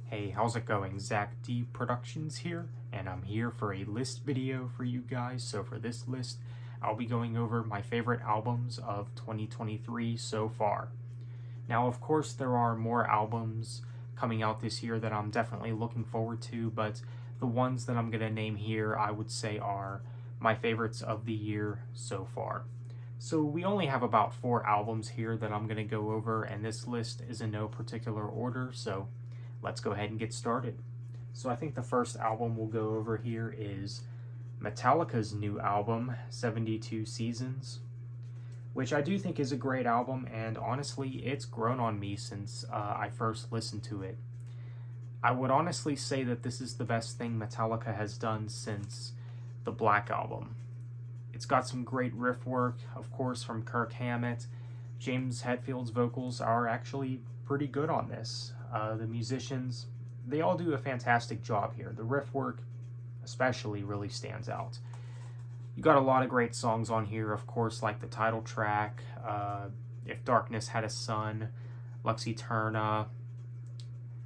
Hey, how's it going? Zach D Productions here, and I'm here for a list video for you guys. So for this list, I'll be going over my favorite albums of 2023 so far. Now, of course, there are more albums coming out this year that I'm definitely looking forward to, but the ones that I'm going to name here, I would say are my favorites of the year so far. So we only have about 4 albums here that I'm going to go over, and this list is in no particular order, so let's go ahead and get started. So I think the first album we'll go over here is Metallica's new album, 72 Seasons, which I do think is a great album, and honestly, it's grown on me since I first listened to it. I would honestly say that this is the best thing Metallica has done since the Black Album. It's got some great riff work, of course, from Kirk Hammett. James Hetfield's vocals are actually pretty good on this. The musicians, they all do a fantastic job here. The riff work especially really stands out. You got a lot of great songs on here, of course, like the title track, If Darkness Had a Sun, Lux Eterna,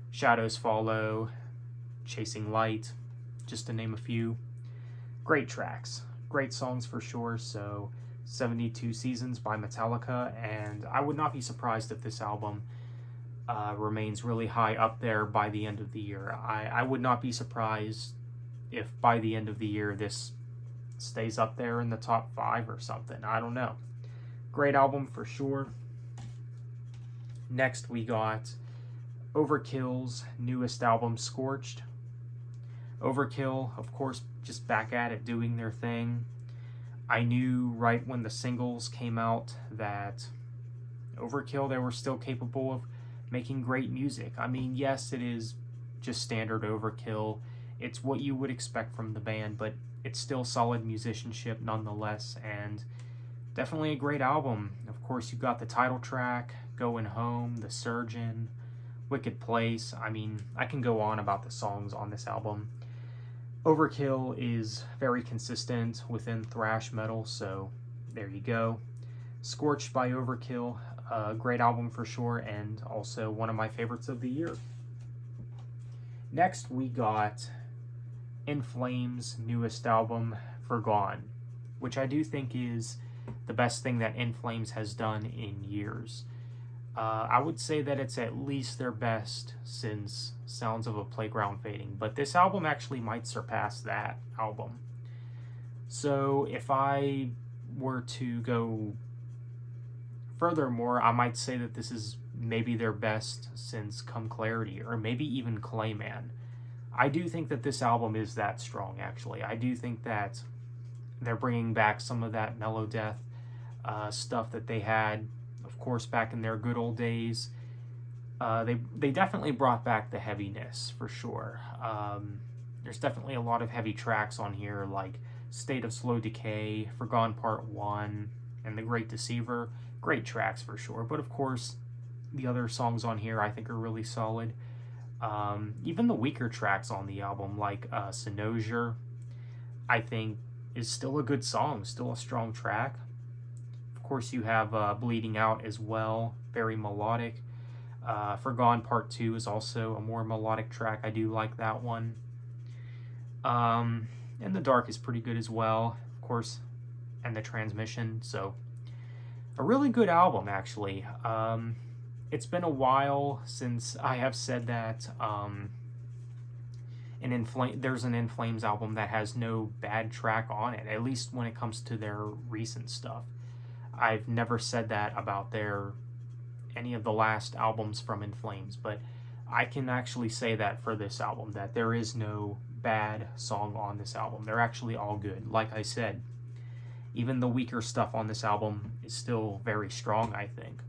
Shadows Follow, Chasing Light, just to name a few. Great tracks, great songs for sure. So 72 Seasons by Metallica, and I would not be surprised if this album remains really high up there by the end of the year. I would not be surprised if by the end of the year this stays up there in the top 5 or something. I don't know. Great album for sure. Next we got Overkill's newest album, Scorched. Overkill, of course, just back at it, doing their thing. I knew right when the singles came out that Overkill, they were still capable of making great music. I mean, yes, it is just standard Overkill. It's what you would expect from the band, but it's still solid musicianship nonetheless, and definitely a great album. Of course, you got the title track, Going Home, The Surgeon, Wicked Place. I mean, I can go on about the songs on this album. Overkill is very consistent within thrash metal, so there you go. Scorched by Overkill, a great album for sure, and also one of my favorites of the year. Next, we got In Flames' newest album, Forgone, which I do think is the best thing that In Flames has done in years. I would say that it's at least their best since Sounds of a Playground Fading, but this album actually might surpass that album. So if I were to go furthermore, I might say that this is maybe their best since Come Clarity, or maybe even Clayman. I do think that this album is that strong, actually. I do think that they're bringing back some of that Melodeath stuff that they had, of course, back in their good old days. They definitely brought back the heaviness, for sure. There's definitely a lot of heavy tracks on here, like State of Slow Decay, Forgone Part 1, and The Great Deceiver. Great tracks, for sure. But, of course, the other songs on here I think are really solid. Even the weaker tracks on the album, like Cynosure, I think is still a good song, still a strong track. Of course, you have Bleeding Out as well, very melodic. Forgone Part 2 is also a more melodic track. I do like that one. And The Dark is pretty good as well, of course, and The Transmission. So, a really good album, actually. It's been a while since I have said that there's an In Flames album that has no bad track on it, at least when it comes to their recent stuff. I've never said that about any of the last albums from In Flames, but I can actually say that for this album, that there is no bad song on this album. They're actually all good. Like I said, even the weaker stuff on this album is still very strong, I think.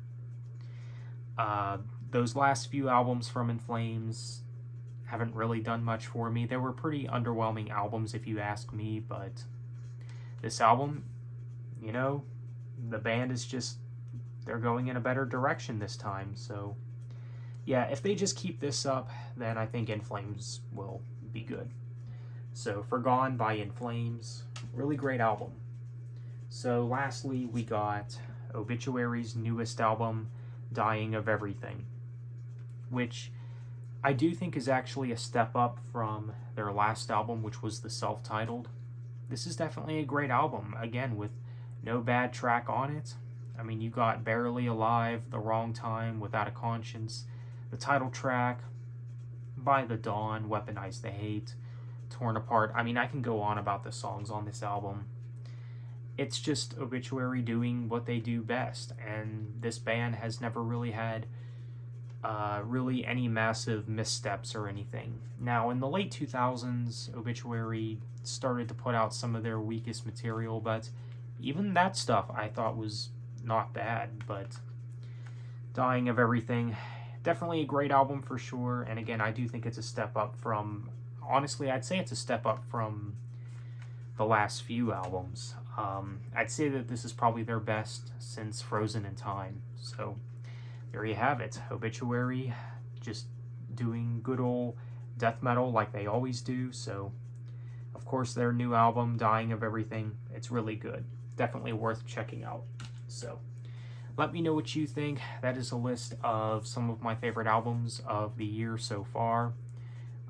Those last few albums from In Flames haven't really done much for me. They were pretty underwhelming albums, if you ask me, but this album, you know, the band is just, they're going in a better direction this time. So, yeah, if they just keep this up, then I think In Flames will be good. So, Forgone by In Flames, really great album. So, lastly, we got Obituary's newest album, Dying of Everything, which I do think is actually a step up from their last album, which was the self-titled. This is definitely a great album, again, with no bad track on it. I mean, you got Barely Alive, The Wrong Time, Without a Conscience, the title track, By the Dawn, Weaponize the Hate, Torn Apart. I mean, I can go on about the songs on this album. It's just Obituary doing what they do best, and this band has never really had really any massive missteps or anything. Now, in the late 2000s, Obituary started to put out some of their weakest material, but even that stuff I thought was not bad. But Dying of Everything, definitely a great album for sure, and again, I do think it's a step up from, honestly, I'd say it's a step up from the last few albums. I'd say that this is probably their best since Frozen in Time, so there you have it. Obituary just doing good old death metal like they always do. So, of course, their new album, Dying of Everything, it's really good. Definitely worth checking out. So, let me know what you think. That is a list of some of my favorite albums of the year so far.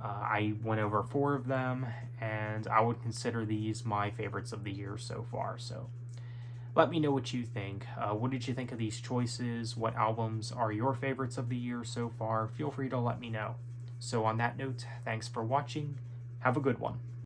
I went over 4 of them, and I would consider these my favorites of the year so far. So, let me know what you think. What did you think of these choices? What albums are your favorites of the year so far? Feel free to let me know. So on that note, thanks for watching. Have a good one.